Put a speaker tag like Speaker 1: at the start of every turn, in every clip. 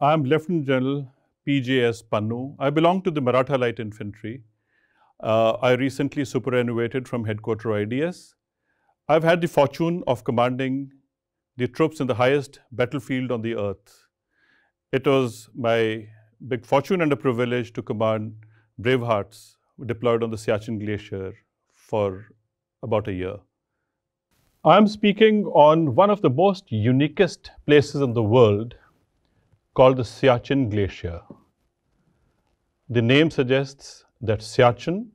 Speaker 1: I'm Lieutenant General PJS Pannu. I belong to the Maratha Light Infantry. I recently superannuated from Headquarter IDS. I've had the fortune of commanding the troops in the highest battlefield on the earth. It was my big fortune and a privilege to command Bravehearts deployed on the Siachen Glacier for about a year. I'm speaking on one of the most uniquest places in the world called the Siachen Glacier. The name suggests that Siachen,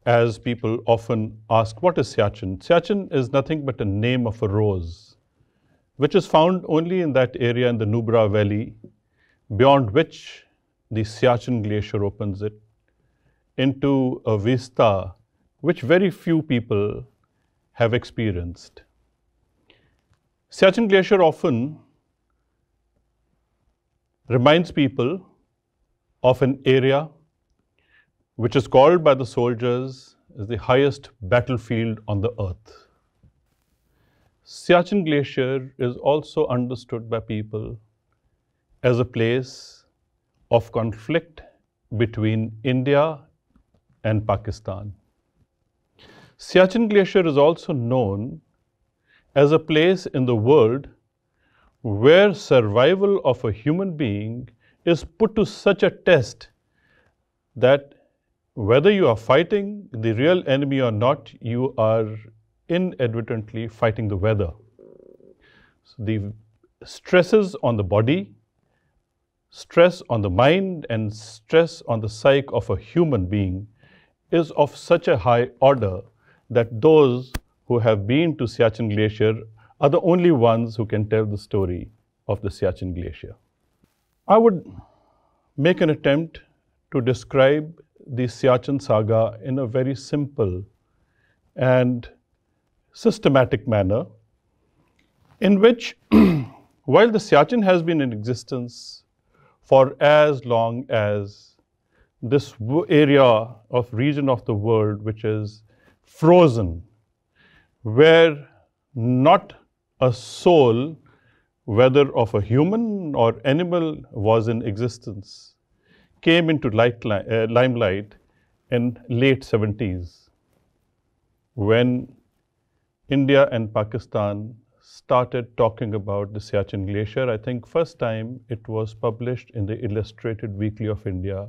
Speaker 1: as people often ask, what is Siachen? Siachen is nothing but a name of a rose, which is found only in that area in the Nubra Valley, beyond which the Siachen Glacier opens it into a vista which very few people have experienced. Siachen Glacier often reminds people of an area which is called by the soldiers as the highest battlefield on the earth. Siachen Glacier is also understood by people as a place of conflict between India and Pakistan. Siachen Glacier is also known as a place in the world where survival of a human being is put to such a test that whether you are fighting the real enemy or not, you are inadvertently fighting the weather. So the stresses on the body, stress on the mind, and stress on the psyche of a human being is of such a high order that those who have been to Siachen Glacier are the only ones who can tell the story of the Siachen Glacier. I would make an attempt to describe the Siachen saga in a very simple and systematic manner, in which while the Siachen has been in existence for as long as this area of region of the world which is frozen, where not a soul, whether of a human or animal, was in existence, came into limelight in late 70s, when India and Pakistan started talking about the Siachen Glacier. I think first time it was published in the Illustrated Weekly of India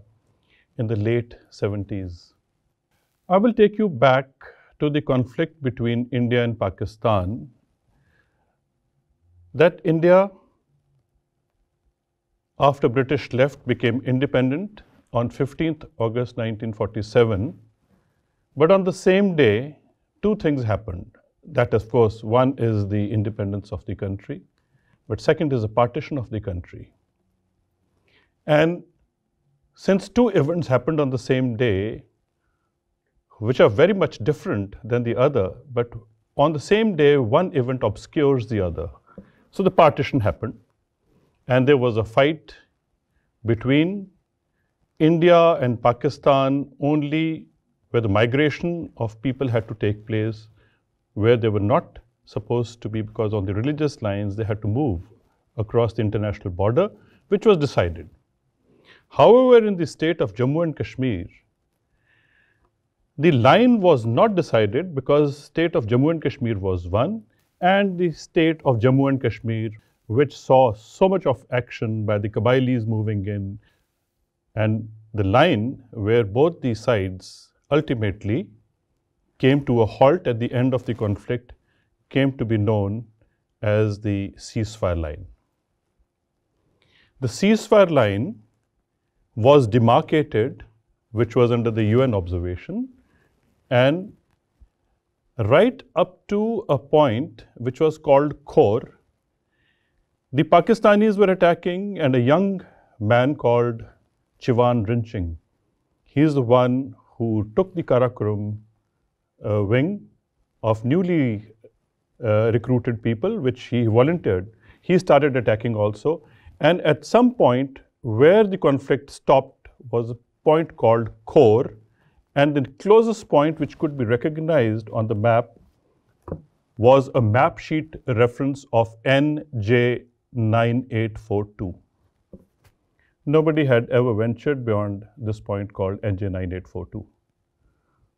Speaker 1: in the late 70s. I will take you back to the conflict between India and Pakistan, that India, after British left, became independent on 15th August 1947. But on the same day, two things happened. That, of course, one is the independence of the country, but second is a partition of the country. And since two events happened on the same day, which are very much different than the other, but on the same day, one event obscures the other. So the partition happened, and there was a fight between India and Pakistan only where the migration of people had to take place, where they were not supposed to be, because on the religious lines they had to move across the international border, which was decided. However, in the state of Jammu and Kashmir, the line was not decided because state of Jammu and Kashmir was one, and the state of Jammu and Kashmir, which saw so much of action by the Kabilis moving in, and the line where both the sides ultimately came to a halt at the end of the conflict came to be known as the ceasefire line. The ceasefire line was demarcated, which was under the UN observation, and right up to a point which was called Khor, the Pakistanis were attacking, and a young man called Chivan Rinching, he's the one who took the Karakoram wing of newly recruited people, which he volunteered. He started attacking also, and at some point where the conflict stopped was a point called Khor, and the closest point which could be recognized on the map was a map sheet reference of NJ 9842. Nobody had ever ventured beyond this point called NJ 9842.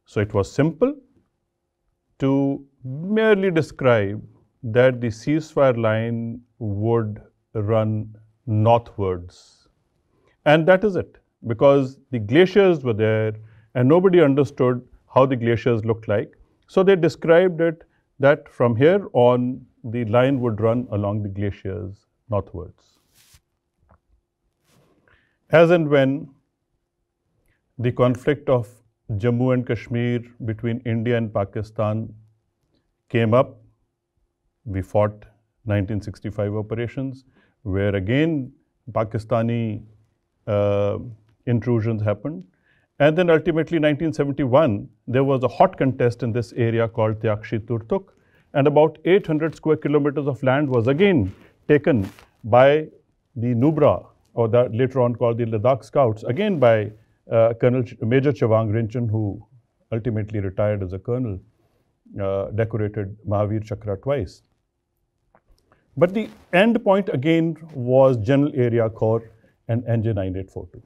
Speaker 1: So it was simple to merely describe that the ceasefire line would run northwards. And that is it, because the glaciers were there and nobody understood how the glaciers looked like. So they described it that from here on, the line would run along the glaciers northwards. As and when the conflict of Jammu and Kashmir between India and Pakistan came up, we fought 1965 operations, where again Pakistani intrusions happened. And then ultimately 1971, there was a hot contest in this area called Tyakshi Turtuk, and about 800 square kilometers of land was again taken by the Nubra, or that later on called the Ladakh Scouts, again by Major Chawang Rinchen, who ultimately retired as a colonel, decorated Mahavir Chakra twice. But the end point again was General Area Corps and NJ 9842.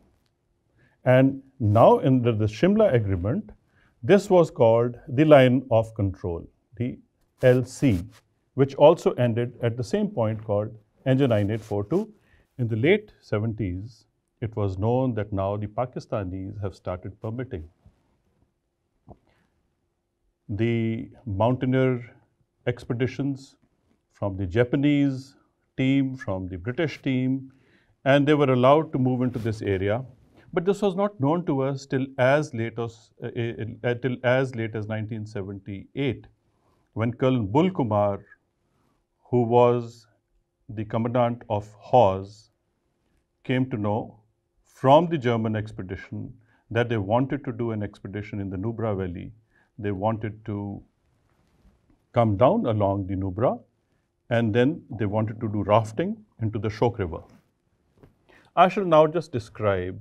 Speaker 1: And now in the Shimla Agreement, this was called the Line of Control, the LC, which also ended at the same point called NJ 9842. In the late 70s, it was known that now the Pakistanis have started permitting the mountaineer expeditions from the Japanese team, from the British team, and they were allowed to move into this area. But this was not known to us till as late as 1978, when Colonel Bul Kumar, who was the commandant of Hawes, came to know from the German expedition that they wanted to do an expedition in the Nubra Valley. They wanted to come down along the Nubra, and then they wanted to do rafting into the Shok River. I shall now just describe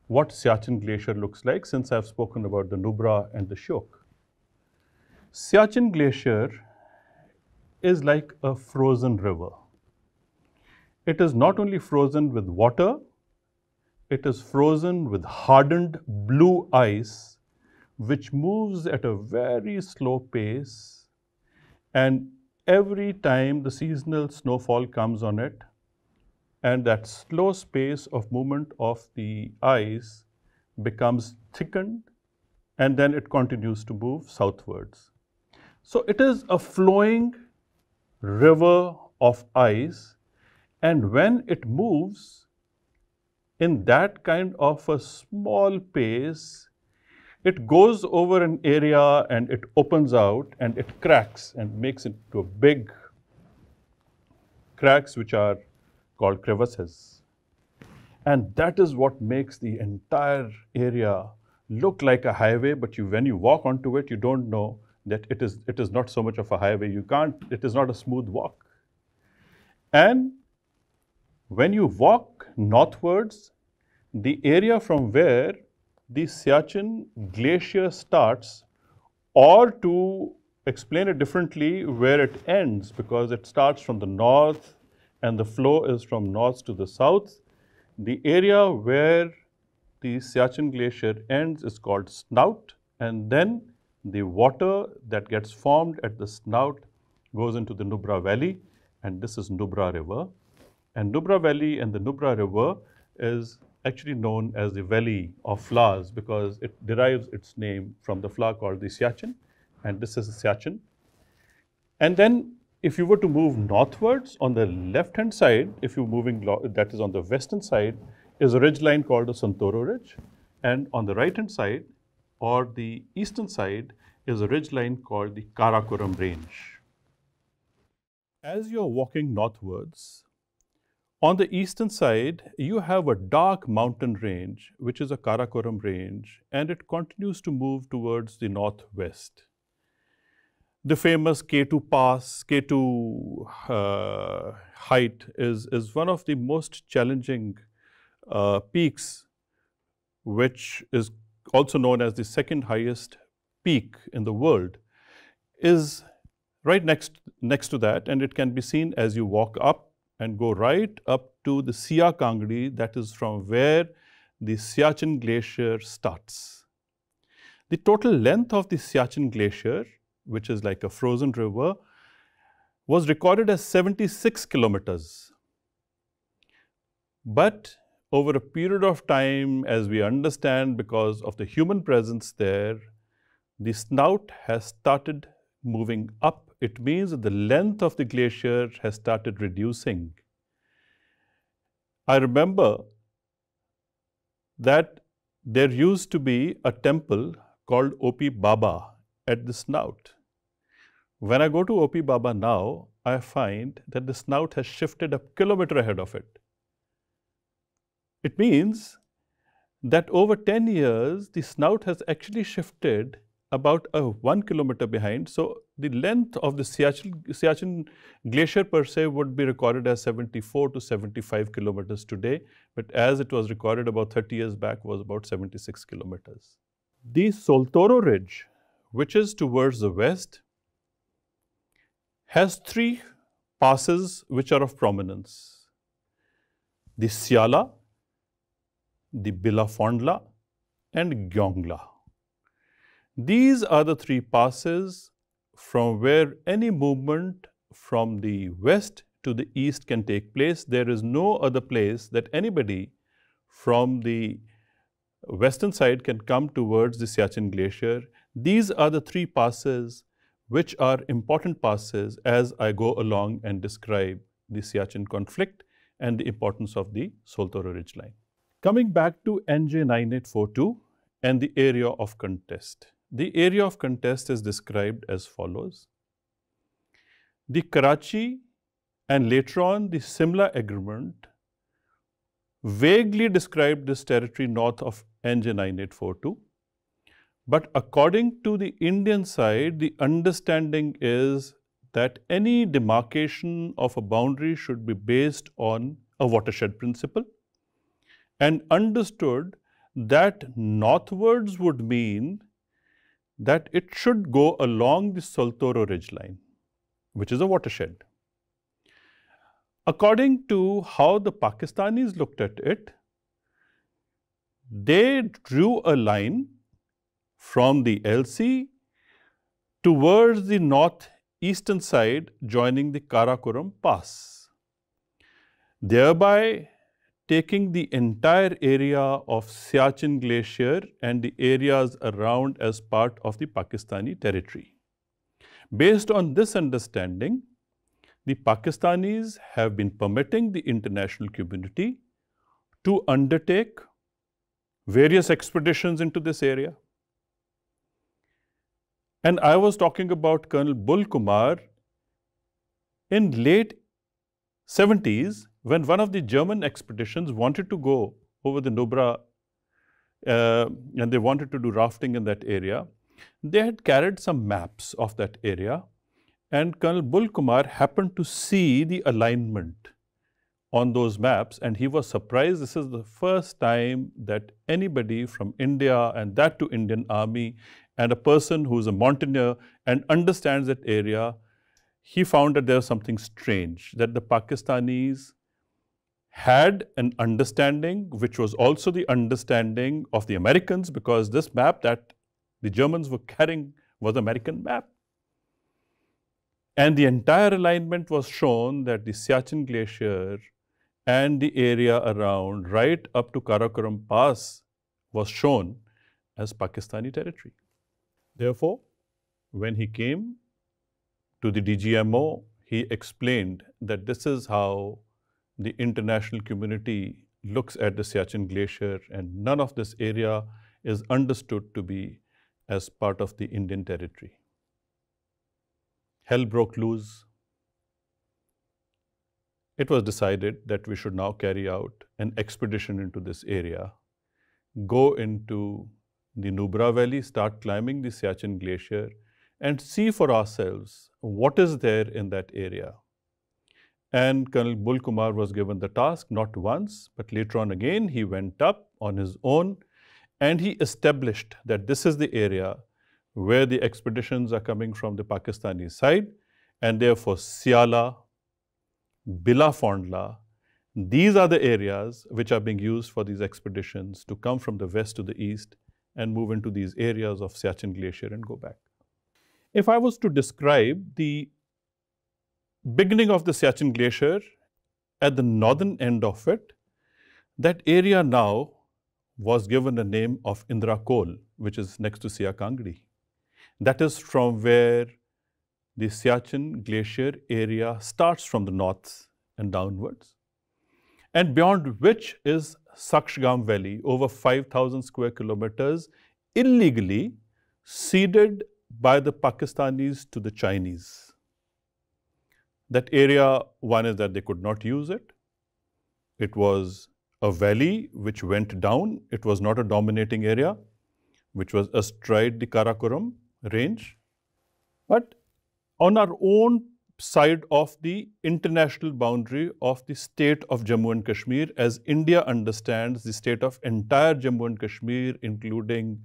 Speaker 1: what Siachen Glacier looks like, since I've spoken about the Nubra and the Shok. Siachen Glacier is like a frozen river. It is not only frozen with water, it is frozen with hardened blue ice, which moves at a very slow pace, and every time the seasonal snowfall comes on it, and that slow space of movement of the ice becomes thickened, and then it continues to move southwards. So it is a flowing river of ice, and when it moves in that kind of a small pace, it goes over an area and it opens out and it cracks and makes it to a big cracks, which are called crevasses. And that is what makes the entire area look like a highway, but when you walk onto it, you don't know that it is not so much of a highway. It is not a smooth walk. And when you walk northwards, the area from where the Siachen Glacier starts, or to explain it differently, where it ends, because it starts from the north and the flow is from north to the south. The area where the Siachen Glacier ends is called snout, and then the water that gets formed at the snout goes into the Nubra Valley, and this is Nubra River. And Nubra Valley and the Nubra River is actually known as the Valley of Flowers, because it derives its name from the flower called the Siachen, and this is the Siachen. And then if you were to move northwards, on the left-hand side, if you're moving, that is on the western side, is a ridge line called the Santoro Ridge. And on the right-hand side, or the eastern side, is a ridge line called the Karakoram Range. As you're walking northwards, on the eastern side, you have a dark mountain range, which is a Karakoram Range, and it continues to move towards the northwest. The famous K2 Pass, K2 height is one of the most challenging peaks, which is also known as the second highest peak in the world, is right next to that, and it can be seen as you walk up and go right up to the Sia Kangdi, that is from where the Siachen Glacier starts. The total length of the Siachen Glacier, which is like a frozen river, was recorded as 76 kilometers. But over a period of time, as we understand, because of the human presence there, the snout has started moving up. It means that the length of the glacier has started reducing. I remember that there used to be a temple called Opi Baba at the snout. When I go to Opi Baba now, I find that the snout has shifted a kilometer ahead of it. It means that over 10 years, the snout has actually shifted about 1 kilometer behind. So the length of the Siachen Glacier per se would be recorded as 74 to 75 kilometers today, but as it was recorded about 30 years back, was about 76 kilometers. The Soltoro Ridge, which is towards the west, has 3 passes which are of prominence: the Siala, the Bilafondla, and Gyongla. These are the 3 passes from where any movement from the west to the east can take place. There is no other place that anybody from the western side can come towards the Siachen Glacier. These are the 3 passes which are important passes as I go along and describe the Siachen conflict and the importance of the Soltoro ridgeline. Coming back to NJ 9842 and the area of contest. The area of contest is described as follows. The Karachi and later on the Simla agreement vaguely described this territory north of NJ 9842. But according to the Indian side, the understanding is that any demarcation of a boundary should be based on a watershed principle, and understood that northwards would mean that it should go along the Soltoro ridgeline, which is a watershed. According to how the Pakistanis looked at it, they drew a line from the LC towards the northeastern side, joining the Karakoram Pass, thereby taking the entire area of Siachen Glacier and the areas around as part of the Pakistani territory. Based on this understanding, the Pakistanis have been permitting the international community to undertake various expeditions into this area. And I was talking about Colonel Bull Kumar in late 70s, when one of the German expeditions wanted to go over the Nubra and they wanted to do rafting in that area. They had carried some maps of that area, and Colonel Bull Kumar happened to see the alignment on those maps, and he was surprised. This is the first time that anybody from India, and that to Indian Army, and a person who's a mountaineer and understands that area, he found that there was something strange, that the Pakistanis had an understanding, which was also the understanding of the Americans, because this map that the Germans were carrying was American map. And the entire alignment was shown that the Siachen Glacier and the area around right up to Karakoram Pass was shown as Pakistani territory. Therefore, when he came to the DGMO, he explained that this is how the international community looks at the Siachen Glacier, and none of this area is understood to be as part of the Indian territory. Hell broke loose. It was decided that we should now carry out an expedition into this area, go into the Nubra Valley, start climbing the Siachen Glacier, and see for ourselves what is there in that area. And Colonel Bull Kumar was given the task not once, but later on again, he went up on his own and he established that this is the area where the expeditions are coming from the Pakistani side, and therefore Siala, Bila Fondla. These are the areas which are being used for these expeditions to come from the west to the east and move into these areas of Siachen Glacier and go back. If I was to describe the beginning of the Siachen Glacier at the northern end of it, that area now was given a name of Indra Kol, which is next to Siakangdi. That is from where the Siachen Glacier area starts from the north and downwards, and beyond which is Sakshgam Valley, over 5,000 square kilometers, illegally ceded by the Pakistanis to the Chinese. That area, one is that they could not use it. It was a valley which went down. It was not a dominating area, which was astride the Karakoram range. But on our own side of the international boundary of the state of Jammu and Kashmir, as India understands the state of entire Jammu and Kashmir, including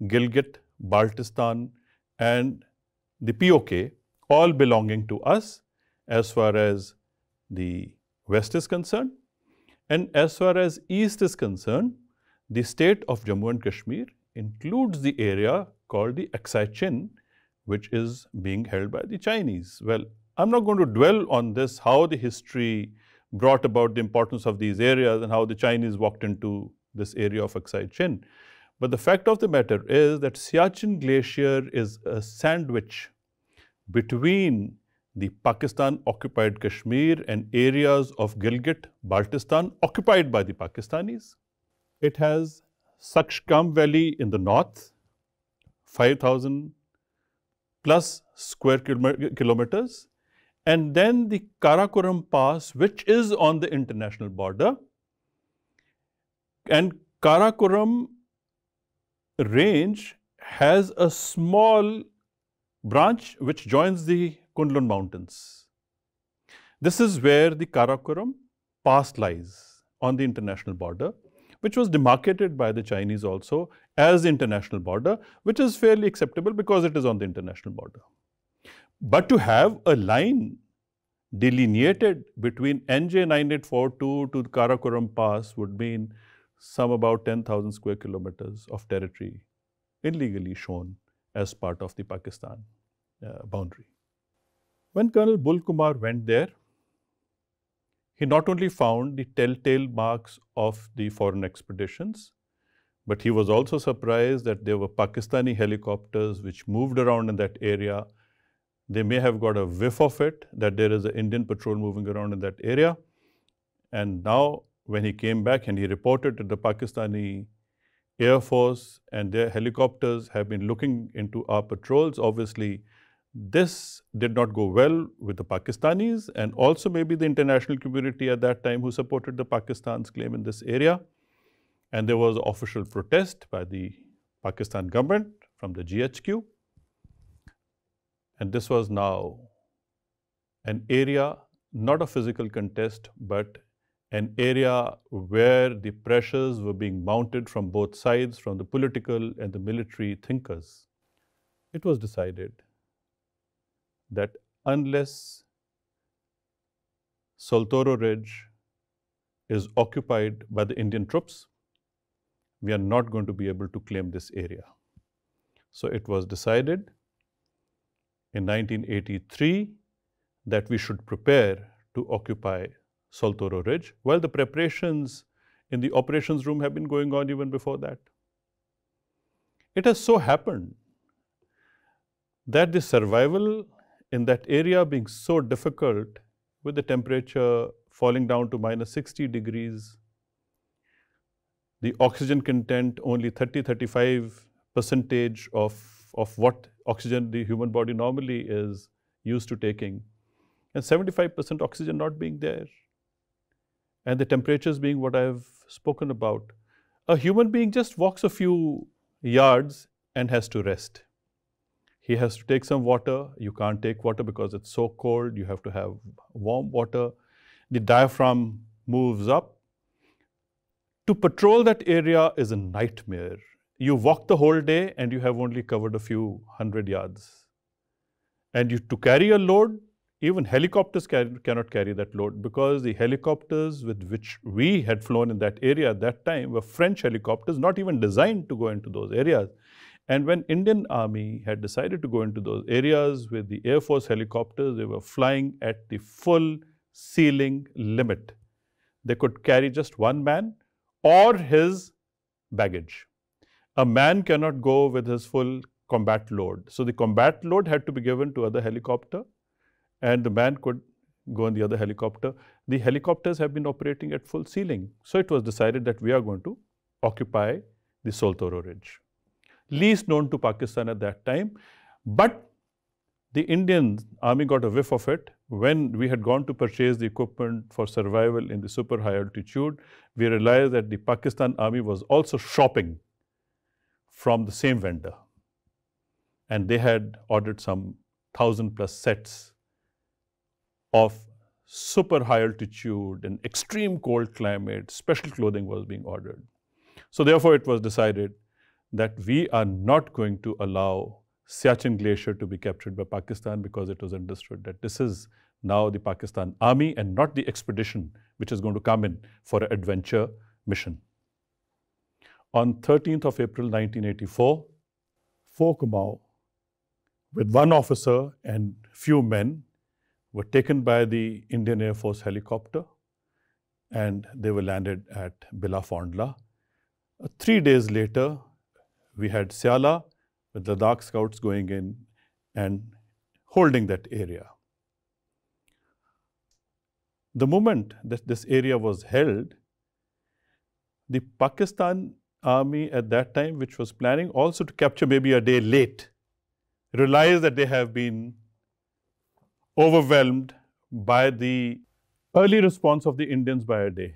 Speaker 1: Gilgit, Baltistan, and the POK, all belonging to us as far as the west is concerned. And as far as east is concerned, the state of Jammu and Kashmir includes the area called the Aksai Chin, which is being held by the Chinese. Well, I'm not going to dwell on this, how the history brought about the importance of these areas and how the Chinese walked into this area of Aksai Chin. But the fact of the matter is that Siachen Glacier is a sandwich between the Pakistan-occupied Kashmir and areas of Gilgit, Baltistan occupied by the Pakistanis. It has Sakshgam Valley in the north, 5,000 plus square kilometers, and then the Karakoram Pass, which is on the international border. And Karakoram range has a small branch which joins the Kunlun Mountains. This is where the Karakoram Pass lies on the international border, which was demarcated by the Chinese also as the international border, which is fairly acceptable because it is on the international border. But to have a line delineated between NJ 9842 to the Karakoram Pass would mean some about 10,000 square kilometers of territory illegally shown as part of the Pakistan boundary. When Colonel Bul Kumar went there, he not only found the telltale marks of the foreign expeditions, but he was also surprised that there were Pakistani helicopters which moved around in that area. They may have got a whiff of it, that there is an Indian patrol moving around in that area. And now, when he came back and he reported to the Pakistani Air Force and their helicopters have been looking into our patrols, obviously, this did not go well with the Pakistanis and also maybe the international community at that time who supported the Pakistan's claim in this area. And there was official protest by the Pakistan government from the GHQ. And this was now an area, not a physical contest, but an area where the pressures were being mounted from both sides, from the political and the military thinkers. It was decided that unless Saltoro Ridge is occupied by the Indian troops, we are not going to be able to claim this area. So it was decided in 1983 that we should prepare to occupy Saltoro Ridge, while the preparations in the operations room have been going on even before that. It has so happened that the survival in that area being so difficult, with the temperature falling down to minus 60 degrees, the oxygen content only 30–35% of what oxygen the human body normally is used to taking, and 75% oxygen not being there, and the temperatures being what I have spoken about. A human being just walks a few yards and has to rest. He has to take some water. You can't take water because it's so cold. You have to have warm water. The diaphragm moves up. To patrol that area is a nightmare. You walk the whole day and you have only covered a few hundred yards. And to carry a load, Even helicopters cannot carry that load, because the helicopters with which we had flown in that area at that time were French helicopters, not even designed to go into those areas. And when Indian Army had decided to go into those areas with the Air Force helicopters, they were flying at the full ceiling limit. They could carry just one man or his baggage. A man cannot go with his full combat load. So the combat load had to be given to other helicopter, and the man could go in the other helicopter. The helicopters have been operating at full ceiling. So it was decided that we are going to occupy the Soltoro Ridge. Least known to Pakistan at that time, but the Indian Army got a whiff of it. When we had gone to purchase the equipment for survival in the super high altitude, we realized that the Pakistan Army was also shopping from the same vendor. And they had ordered some 1,000+ sets of super high altitude and extreme cold climate, special clothing was being ordered. So therefore, it was decided that we are not going to allow Siachen Glacier to be captured by Pakistan, because it was understood that this is now the Pakistan Army and not the expedition which is going to come in for an adventure mission. On 13th of April 1984, 4 Kumaon with one officer and few men were taken by the Indian Air Force helicopter, and they were landed at Bila Fondla. 3 days later, we had Siala with the Ladakh scouts going in and holding that area. The moment that this area was held, the Pakistan Army at that time, which was planning also to capture maybe a day late, realized that they have been overwhelmed by the early response of the Indians by a day.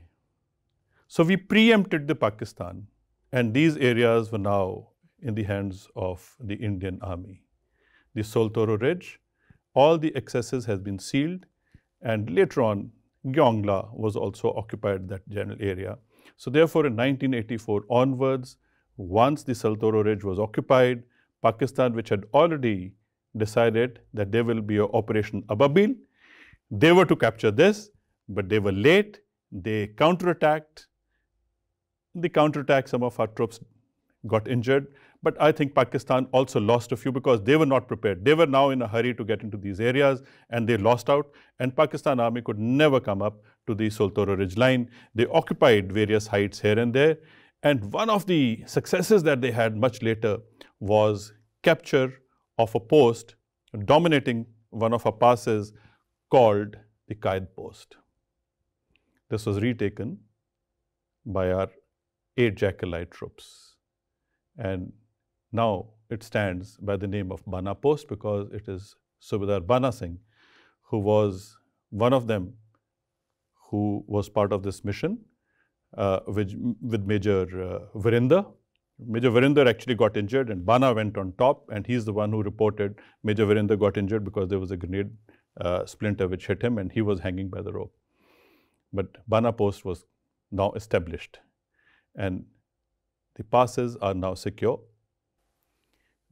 Speaker 1: So we preempted the Pakistan, and these areas were now in the hands of the Indian Army. The Soltoro Ridge, all the accesses has been sealed, and later on Gyongla was also occupied, that general area. So therefore in 1984 onwards, once the Soltoro Ridge was occupied, Pakistan, which had already decided that there will be an Operation Ababil, they were to capture this, but they were late, they counterattacked. The counterattack, some of our troops got injured, but I think Pakistan also lost a few because they were not prepared. They were now in a hurry to get into these areas, and they lost out, and Pakistan Army could never come up to the Soltoro Ridge line. They occupied various heights here and there, and one of the successes that they had much later was capture of a post dominating one of our passes called the Qaid Post. This was retaken by our 8 Jackal troops, and now it stands by the name of Bana Post because it is Subedar Bana Singh who was one of them who was part of this mission with Major Virender. Major Virender actually got injured, and Bana went on top, and he's the one who reported Major Virender got injured because there was a grenade splinter which hit him and he was hanging by the rope. But Bana Post was now established, and the passes are now secure.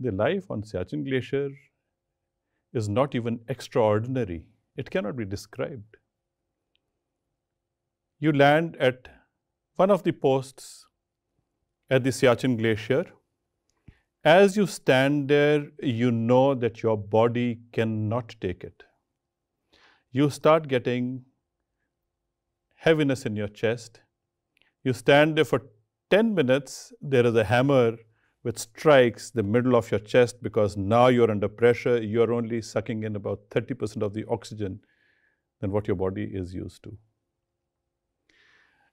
Speaker 1: The life on Siachen Glacier is not even extraordinary. It cannot be described. You land at one of the posts at the Siachen Glacier. As you stand there, you know that your body cannot take it. You start getting heaviness in your chest. You stand there for 10 minutes, there is a hammer which strikes the middle of your chest because now you're under pressure, you're only sucking in about 30% of the oxygen than what your body is used to.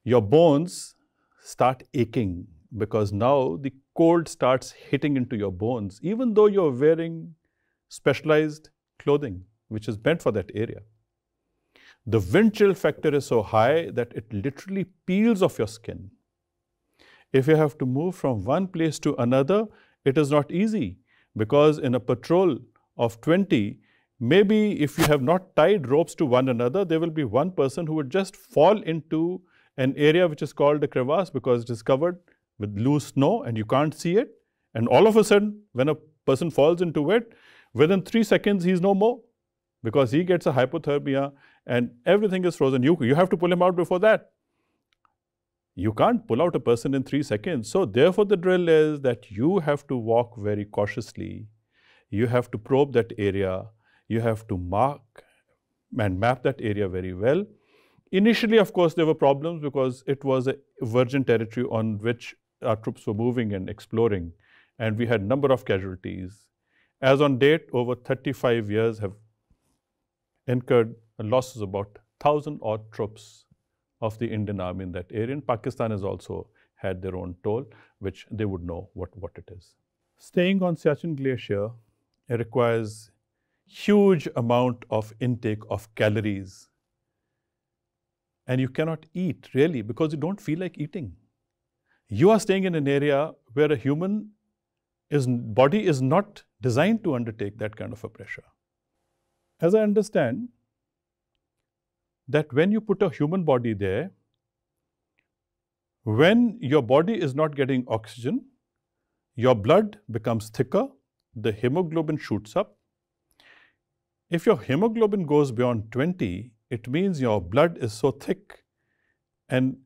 Speaker 1: Your bones start aching because now the cold starts hitting into your bones, even though you're wearing specialized clothing which is meant for that area. The wind chill factor is so high that it literally peels off your skin. If you have to move from one place to another, it is not easy because in a patrol of 20, maybe if you have not tied ropes to one another, there will be one person who would just fall into an area which is called a crevasse because it is covered with loose snow and you can't see it. And all of a sudden, when a person falls into it, within 3 seconds, he's no more because he gets a hypothermia and everything is frozen. You have to pull him out before that. You can't pull out a person in 3 seconds. So therefore the drill is that you have to walk very cautiously. You have to probe that area. You have to mark and map that area very well. Initially, of course, there were problems because it was a virgin territory on which our troops were moving and exploring, and we had number of casualties. As on date, over 35 years have incurred losses about 1,000 odd troops of the Indian Army in that area. And Pakistan has also had their own toll, which they would know what it is. Staying on Siachen Glacier, it requires huge amount of intake of calories. And you cannot eat really because you don't feel like eating. You are staying in an area where a human body is not designed to undertake that kind of a pressure. As I understand, that when you put a human body there, when your body is not getting oxygen, your blood becomes thicker, the hemoglobin shoots up. If your hemoglobin goes beyond 20, it means your blood is so thick. And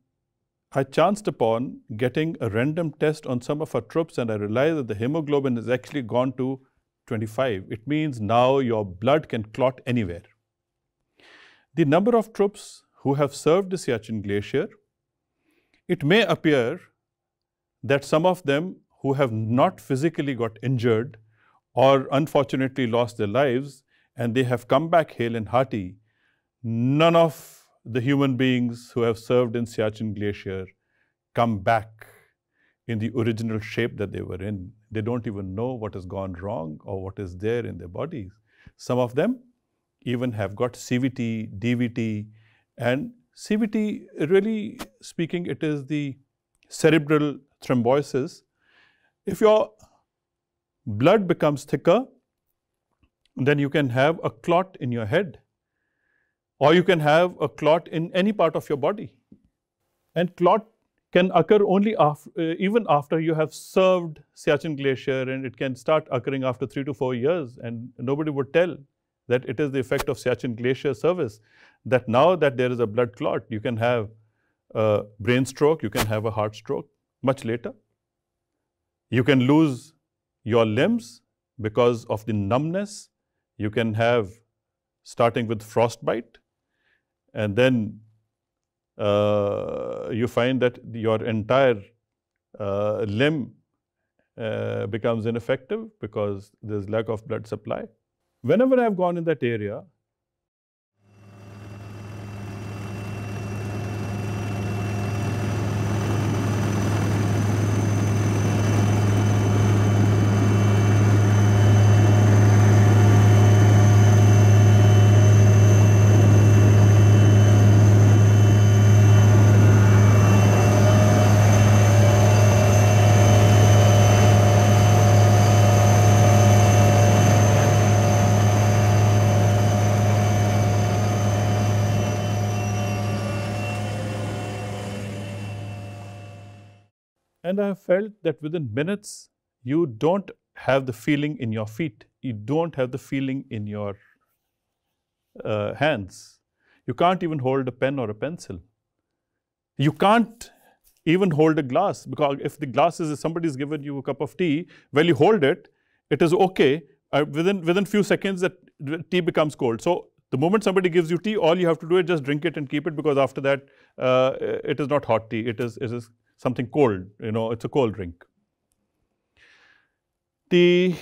Speaker 1: I chanced upon getting a random test on some of our troops, and I realized that the hemoglobin has actually gone to 25. It means now your blood can clot anywhere. The number of troops who have served the Siachen Glacier, it may appear that some of them who have not physically got injured or unfortunately lost their lives and they have come back hale and hearty, none of the human beings who have served in Siachen Glacier come back in the original shape that they were in. They don't even know what has gone wrong or what is there in their bodies. Some of them even have got CVT, DVT, and CVT, really speaking, it is the cerebral thrombosis. If your blood becomes thicker, then you can have a clot in your head, or you can have a clot in any part of your body. And clot can occur only even after you have served Siachen Glacier, and it can start occurring after 3 to 4 years, and nobody would tell that it is the effect of Siachen Glacier service, that now that there is a blood clot, you can have a brain stroke, you can have a heart stroke much later. You can lose your limbs because of the numbness. You can have, starting with frostbite, and then you find that your entire limb becomes ineffective because there's lack of blood supply. Whenever I've gone in that area, and I have felt that within minutes, you don't have the feeling in your feet. You don't have the feeling in your hands. You can't even hold a pen or a pencil. You can't even hold a glass, because if the glass is, somebody's given you a cup of tea, well, you hold it, it is okay. Within few seconds, that tea becomes cold. So the moment somebody gives you tea, all you have to do is just drink it and keep it, because after that, it is not hot tea. It is something cold, it's a cold drink. The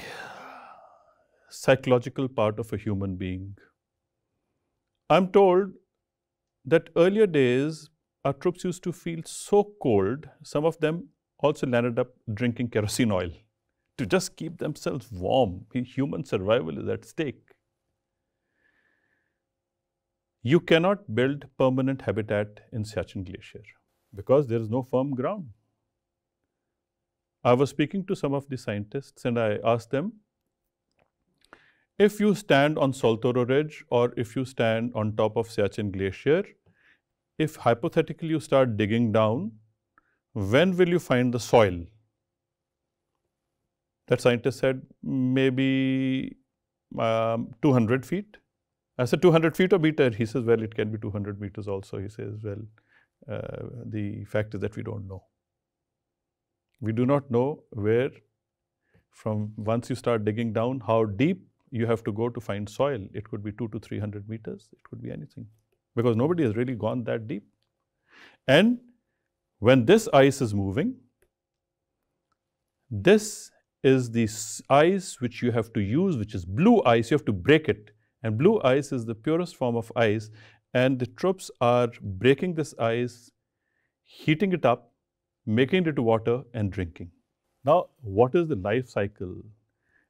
Speaker 1: psychological part of a human being. I'm told that earlier days, our troops used to feel so cold, some of them also landed up drinking kerosene oil to just keep themselves warm. Human survival is at stake. You cannot build permanent habitat in Siachen Glacier because there is no firm ground. I was speaking to some of the scientists and I asked them, if you stand on Saltoro Ridge or if you stand on top of Siachen Glacier, if hypothetically you start digging down, when will you find the soil? That scientist said, maybe 200 feet. I said 200 feet or meter? He says, well, it can be 200 meters also. He says, well, the fact is that we don't know. We do not know where, from once you start digging down, how deep you have to go to find soil. It could be 200 to 300 meters. It could be anything, because nobody has really gone that deep. And when this ice is moving, this is the ice which you have to use, which is blue ice. You have to break it. And blue ice is the purest form of ice. And the troops are breaking this ice, heating it up, making it into water and drinking. Now, what is the life cycle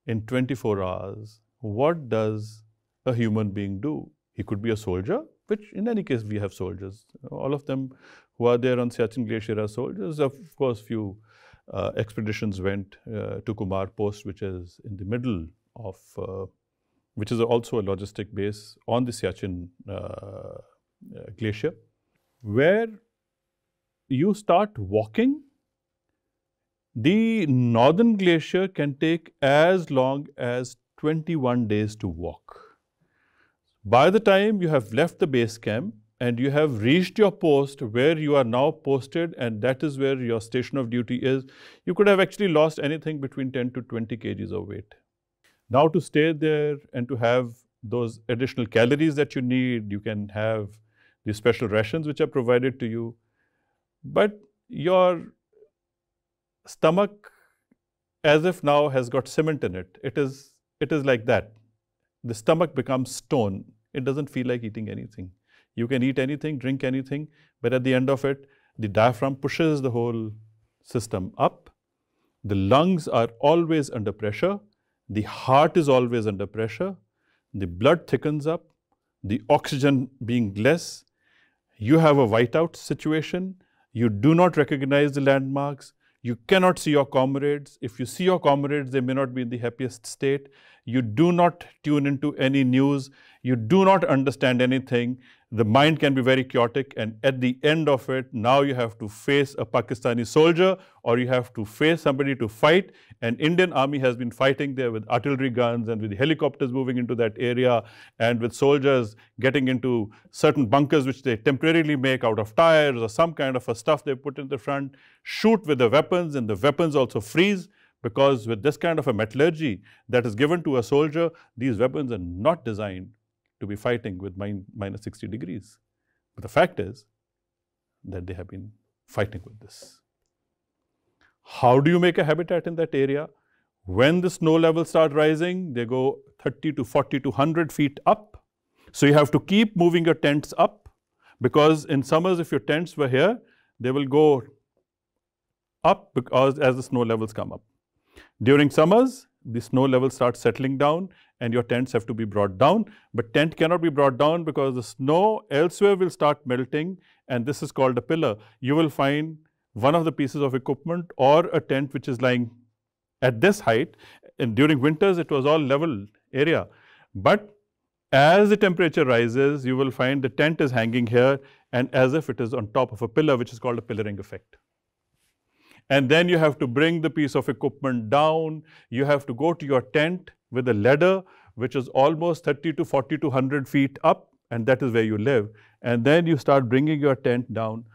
Speaker 1: in 24 hours? What does a human being do? He could be a soldier, which in any case we have soldiers. All of them who are there on Siachen Glacier are soldiers. Of course, few expeditions went to Kumar Post, which is in the middle of, which is also a logistic base on the Siachen Glacier, where you start walking. The northern glacier can take as long as 21 days to walk. By the time you have left the base camp and you have reached your post where you are now posted, and that is where your station of duty is, you could have actually lost anything between 10 to 20 kgs of weight. Now, to stay there and to have those additional calories that you need, you can have the special rations which are provided to you. But your stomach, as if now, has got cement in it. It is like that. The stomach becomes stone. It doesn't feel like eating anything. You can eat anything, drink anything, but at the end of it, the diaphragm pushes the whole system up. The lungs are always under pressure. The heart is always under pressure. The blood thickens up. The oxygen being less. You have a whiteout situation. You do not recognize the landmarks. You cannot see your comrades. If you see your comrades, they may not be in the happiest state. You do not tune into any news. You do not understand anything. The mind can be very chaotic, and at the end of it, now you have to face a Pakistani soldier, or you have to face somebody to fight. And Indian army has been fighting there with artillery guns and with helicopters moving into that area, and with soldiers getting into certain bunkers which they temporarily make out of tires or some kind of a stuff they put in the front, shoot with the weapons, and the weapons also freeze, because with this kind of a metallurgy that is given to a soldier, these weapons are not designed to be fighting with minus 60 degrees. But the fact is that they have been fighting with this. How do you make a habitat in that area? When the snow levels start rising, they go 30 to 40 to 100 feet up. So you have to keep moving your tents up, because in summers, if your tents were here, they will go up because as the snow levels come up. During summers, the snow level starts settling down and your tents have to be brought down. But tent cannot be brought down because the snow elsewhere will start melting, and this is called a pillar. You will find one of the pieces of equipment or a tent which is lying at this height, and during winters it was all level area. But as the temperature rises, you will find the tent is hanging here and as if it is on top of a pillar, which is called a pillaring effect. And then you have to bring the piece of equipment down. You have to go to your tent with a ladder, which is almost 30 to 40 to 100 feet up, and that is where you live. And then you start bringing your tent down.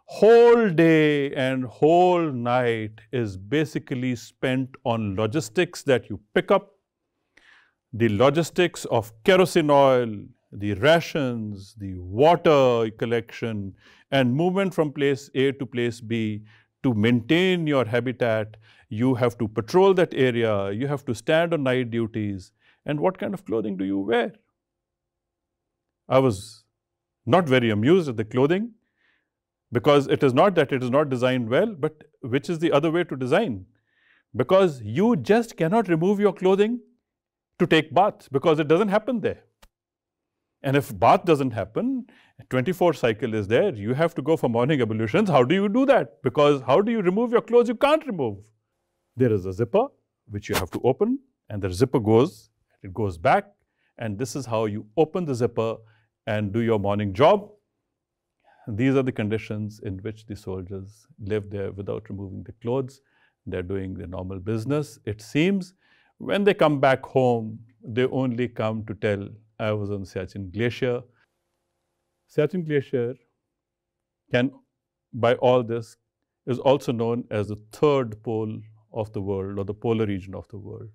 Speaker 1: Whole day and whole night is basically spent on logistics that you pick up. The logistics of kerosene oil, the rations, the water collection, and movement from place A to place B. To maintain your habitat, you have to patrol that area, you have to stand on night duties. And what kind of clothing do you wear? I was not very amused at the clothing, because it is not that it is not designed well, but which is the other way to design? Because you just cannot remove your clothing to take baths, because it doesn't happen there. And if bath doesn't happen, 24 cycle is there, you have to go for morning ablutions. How do you do that? Because how do you remove your clothes? You can't remove. There is a zipper which you have to open, and the zipper goes, it goes back, and this is how you open the zipper and do your morning job. These are the conditions in which the soldiers live there without removing the clothes. They're doing their normal business. It seems when they come back home, they only come to tell I was on Siachen Glacier. Siachen Glacier can, by all this, is also known as the third pole of the world or the polar region of the world.